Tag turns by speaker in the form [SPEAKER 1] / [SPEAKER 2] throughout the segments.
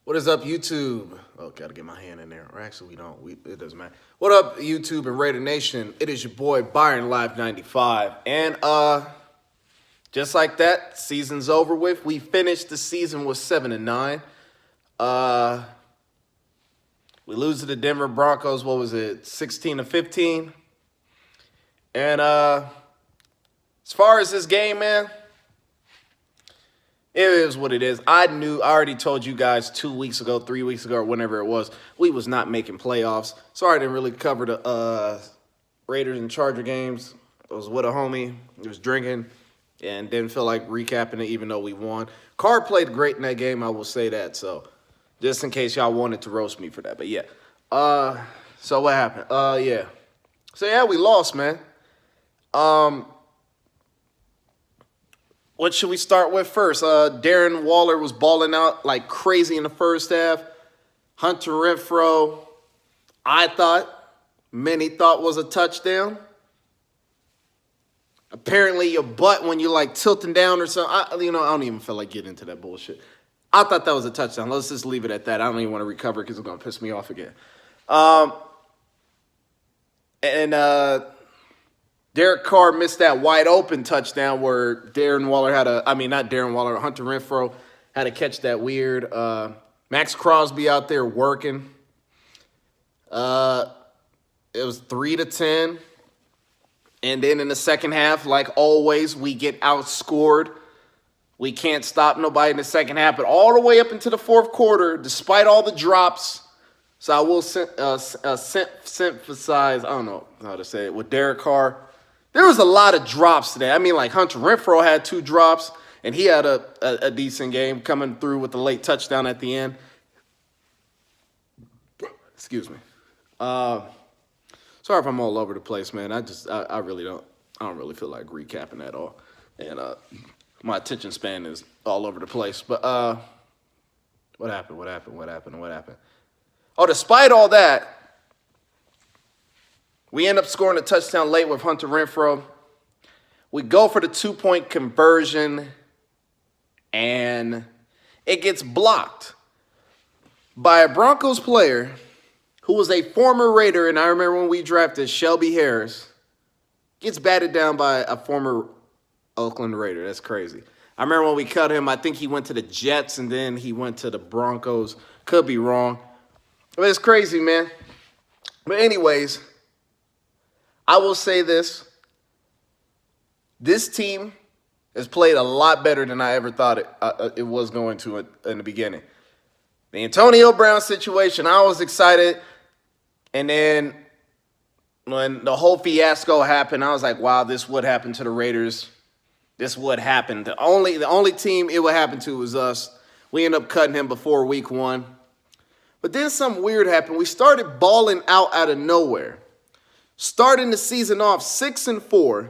[SPEAKER 1] What is up, YouTube? Oh, gotta get my hand in there. Or actually, we don't. It doesn't matter. What up, YouTube and Raider Nation? It is your boy Byron Live 95, and just like that, season's over with. We finished the season with 7-9. We lose to the Denver Broncos. What was it, 16-15? And as far as this game, man. It is what it is. I already told you guys 2 weeks ago, 3 weeks ago, or whenever it was, we was not making playoffs. Sorry I didn't really cover the Raiders and Charger games. I was with a homie. He was drinking and didn't feel like recapping it even though we won. Carr played great in that game, I will say that. So just in case y'all wanted to roast me for that. But yeah. So what happened? Yeah. So yeah, we lost, man. What should we start with first? Darren Waller was balling out like crazy in the first half. Hunter Renfrow, many thought was a touchdown. Apparently your butt when you like tilting down or something. I don't even feel like getting into that bullshit. I thought that was a touchdown. Let's just leave it at that. I don't even want to recover because it's going to piss me off again. Derek Carr missed that wide open touchdown where Hunter Renfrow had to catch that weird. Max Crosby out there working. It was 3-10. And then in the second half, like always, we get outscored. We can't stop nobody in the second half, but all the way up into the fourth quarter, despite all the drops. So I will emphasize, I don't know how to say it, with Derek Carr. There was a lot of drops today. I mean, like Hunter Renfrow had 2 drops, and he had a decent game coming through with the late touchdown at the end. Excuse me. Sorry if I'm all over the place, man. I don't really feel like recapping at all. And my attention span is all over the place. But what happened? Oh, despite all that, we end up scoring a touchdown late with Hunter Renfrow. We go for the 2-point conversion, and it gets blocked by a Broncos player who was a former Raider, and I remember when we drafted Shelby Harris, gets batted down by a former Oakland Raider. That's crazy. I remember when we cut him, I think he went to the Jets, and then he went to the Broncos. Could be wrong. But it's crazy, man. But anyways, I will say this. This team has played a lot better than I ever thought it was going to in the beginning. The Antonio Brown situation, I was excited. And then when the whole fiasco happened, I was like, wow, this would happen to the Raiders. This would happen. The only team it would happen to was us. We ended up cutting him before week 1. But then something weird happened. We started balling out of nowhere. Starting the season off 6-4.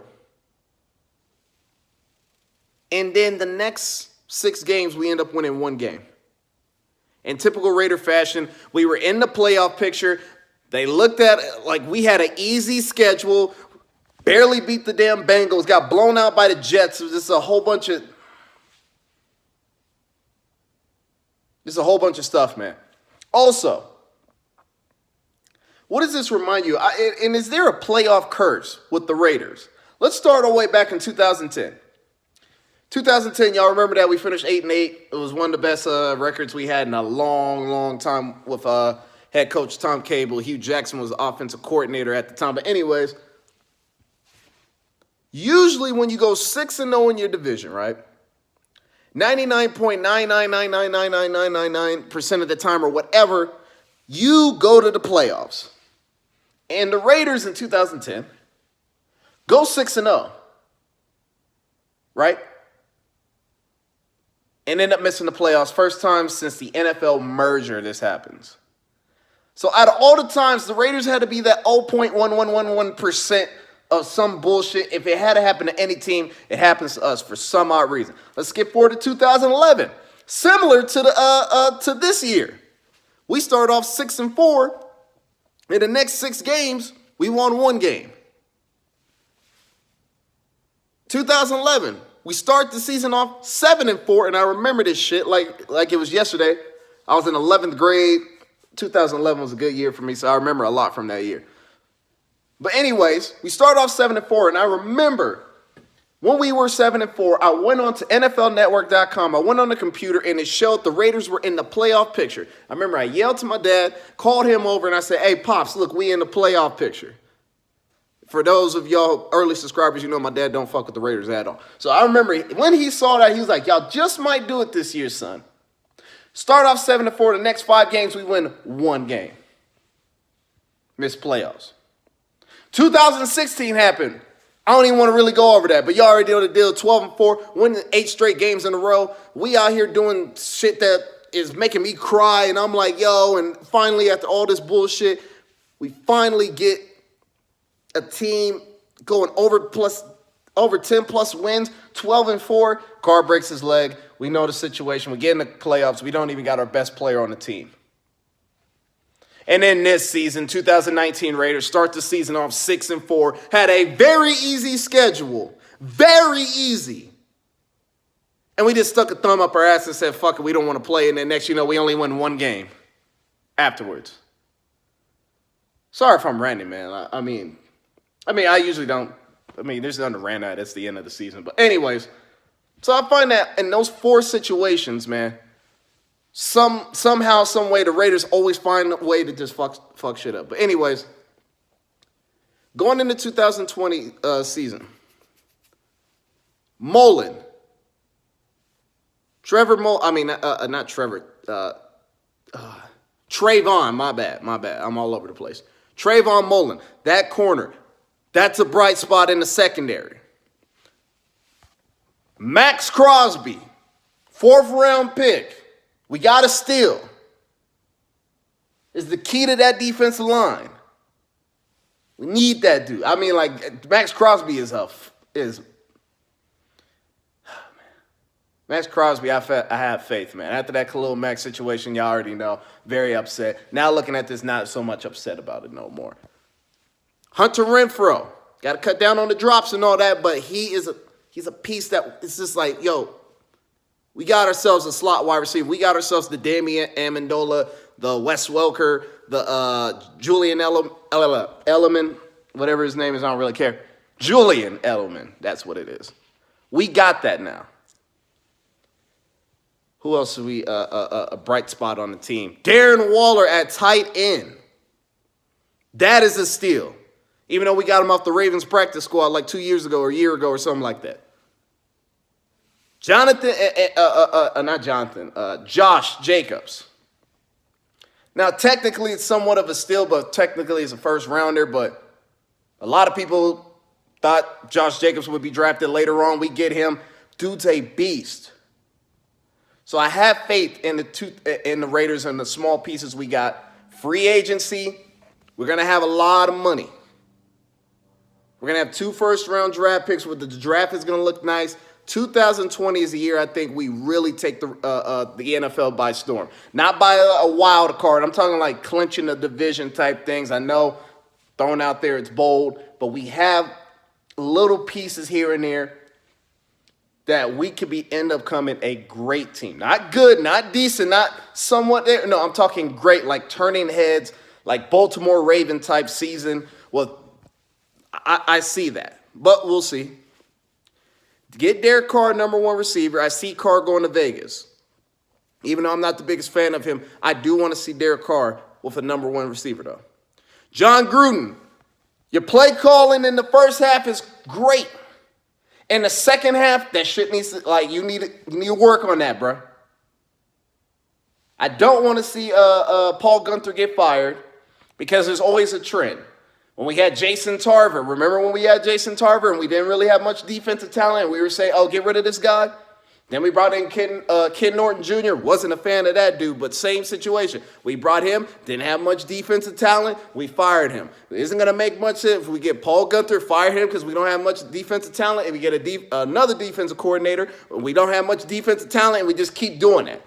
[SPEAKER 1] And then the next 6 games, we end up winning 1 game. In typical Raider fashion, we were in the playoff picture. They looked at it like we had an easy schedule, barely beat the damn Bengals, got blown out by the Jets. It was just a whole bunch of stuff, man. Also, what does this remind you? And is there a playoff curse with the Raiders? Let's start all the way back in 2010. 2010, y'all remember that we finished 8-8. It was one of the best records we had in a long, long time with head coach Tom Cable. Hugh Jackson was the offensive coordinator at the time. But anyways, usually when you go 6-0 in your division, right? 99.9999999% of the time or whatever, you go to the playoffs. And the Raiders in 2010 go 6-0, right? And end up missing the playoffs. First time since the NFL merger this happens. So out of all the times, the Raiders had to be that 0.1111% of some bullshit. If it had to happen to any team, it happens to us for some odd reason. Let's skip forward to 2011. Similar to this year. We started off 6-4. In the next 6 games, we won 1 game. 2011, we start the season off 7-4, and I remember this shit like it was yesterday. I was in 11th grade. 2011 was a good year for me, so I remember a lot from that year. But anyways, we started off 7-4, and I remember when we were 7-4, I went on to NFLnetwork.com. I went on the computer, and it showed the Raiders were in the playoff picture. I remember I yelled to my dad, called him over, and I said, "Hey, Pops, look, we in the playoff picture." For those of y'all early subscribers, you know my dad don't fuck with the Raiders at all. So I remember when he saw that, he was like, "Y'all just might do it this year, son." Start off 7-4. The next 5 games, we win 1 game. Missed playoffs. 2016 happened. I don't even want to really go over that, but y'all already know the deal. 12-4, winning 8 straight games in a row. We out here doing shit that is making me cry, and I'm like, yo, and finally, after all this bullshit, we finally get a team going over 10+ wins, 12-4. Carr breaks his leg. We know the situation. We get in the playoffs. We don't even got our best player on the team. And then this season, 2019 Raiders start the season off 6-4. Had a very easy schedule. Very easy. And we just stuck a thumb up our ass and said, fuck it, we don't want to play. And then next you know, we only win 1 game afterwards. Sorry if I'm ranting, man. I mean, I usually don't. There's nothing to rant at. It's the end of the season. But anyways, so I find that in those 4 situations, man, somehow, some way, the Raiders always find a way to just fuck shit up. But anyways, going into 2020 season, Mullen, not Trevor, Trayvon, my bad, I'm all over the place. Trayvon Mullen, that corner, that's a bright spot in the secondary. Max Crosby, 4th round pick. We got to steal. Is the key to that defensive line. We need that dude. Max Crosby Max Crosby, I have faith, man. After that Khalil Mack situation, y'all already know, very upset. Now looking at this, not so much upset about it no more. Hunter Renfrow, got to cut down on the drops and all that, but he's a piece that it's just like, yo, we got ourselves a slot wide receiver. We got ourselves the Damian Amendola, the Wes Welker, the Julian Edelman, whatever his name is, I don't really care. Julian Edelman, that's what it is. We got that now. Who else are we? A bright spot on the team. Darren Waller at tight end. That is a steal. Even though we got him off the Ravens practice squad like 2 years ago or a year ago or something like that. Josh Jacobs. Now, technically, it's somewhat of a steal, but technically it's a first rounder. But a lot of people thought Josh Jacobs would be drafted later on. We get him. Dude's a beast. So I have faith in the Raiders and the small pieces we got. Free agency, we're going to have a lot of money. We're going to have 2 first-round draft picks. The draft is going to look nice. 2020 is a year I think we really take the NFL by storm. Not by a wild card. I'm talking like clinching the division type things. I know thrown out there it's bold, but we have little pieces here and there that we could end up coming a great team. Not good, not decent, not somewhat there. No, I'm talking great, like turning heads, like Baltimore Raven type season. Well, I see that, but we'll see. Get Derek Carr, number 1 receiver. I see Carr going to Vegas. Even though I'm not the biggest fan of him, I do want to see Derek Carr with a number 1 receiver, though. John Gruden, your play calling in the first half is great. In the second half, that shit needs to, you need to work on that, bro. I don't want to see Paul Gunther get fired because there's always a trend. When we had Jason Tarver, remember when we had Jason Tarver and we didn't really have much defensive talent and we were saying, oh, get rid of this guy? Then we brought in Ken Norton Jr. Wasn't a fan of that dude, but same situation. We brought him, didn't have much defensive talent. We fired him. It isn't going to make much sense if we get Paul Gunther, fire him because we don't have much defensive talent, and we get another defensive coordinator, we don't have much defensive talent, and we just keep doing that.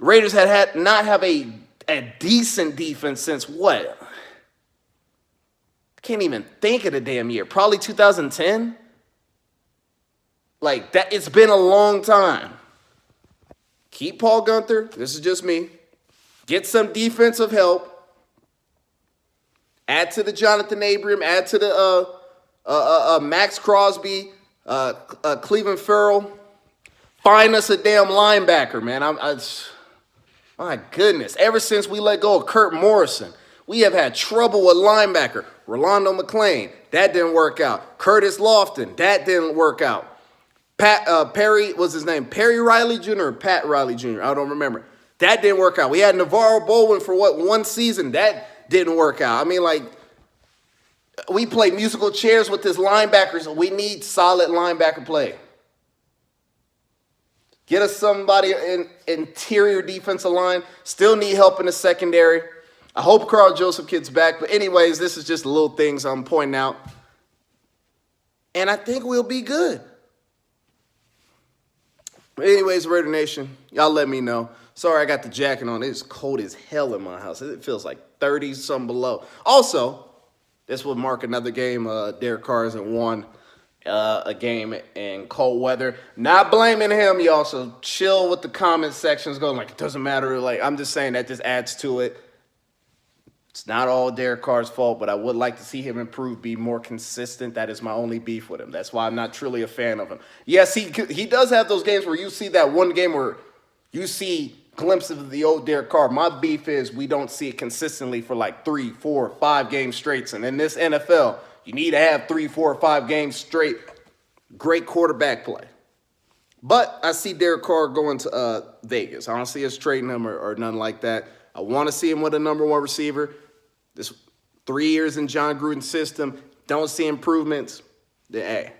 [SPEAKER 1] Raiders had not have a decent defense since what? Can't even think of the damn year. Probably 2010. Like that, it's been a long time. Keep Paul Gunther. This is just me. Get some defensive help. Add to the Jonathan Abram. Add to the Max Crosby, Cleveland Farrell. Find us a damn linebacker, man. My goodness. Ever since we let go of Kurt Morrison, we have had trouble with linebacker. Rolando McClain, that didn't work out. Curtis Lofton, that didn't work out. Perry, what's his name? Perry Riley Jr. or Pat Riley Jr.? I don't remember. That didn't work out. We had Navarro Baldwin for one season? That didn't work out. I mean, like, we play musical chairs with this linebackers. We need solid linebacker play. Get us somebody in interior defensive line. Still need help in the secondary. I hope Carl Joseph gets back. But anyways, this is just little things I'm pointing out. And I think we'll be good. But anyways, Raider Nation, y'all let me know. Sorry I got the jacket on. It's cold as hell in my house. It feels like 30-something below. Also, this will mark another game. Derek Carr hasn't won a game in cold weather. Not blaming him, y'all. So chill with the comment sections. Going like, it doesn't matter. Like, I'm just saying that just adds to it. It's not all Derek Carr's fault, but I would like to see him improve, be more consistent. That is my only beef with him. That's why I'm not truly a fan of him. Yes, he does have those games where you see that one game where you see glimpses of the old Derek Carr. My beef is we don't see it consistently for like 3, 4, 5 games straight. And in this NFL, you need to have 3, 4, 5 games straight. Great quarterback play. But I see Derek Carr going to Vegas. I don't see us trading him or nothing like that. I want to see him with a number one receiver. This 3 years in John Gruden's system, don't see improvements. Then, hey.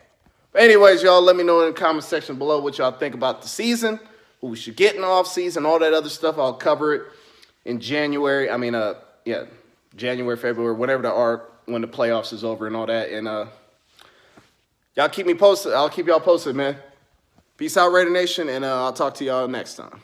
[SPEAKER 1] But anyways, y'all, let me know in the comment section below what y'all think about the season, who we should get in the offseason, all that other stuff. I'll cover it in January. January, February, whatever the arc, when the playoffs is over and all that. And y'all keep me posted. I'll keep y'all posted, man. Peace out, Raider Nation, and I'll talk to y'all next time.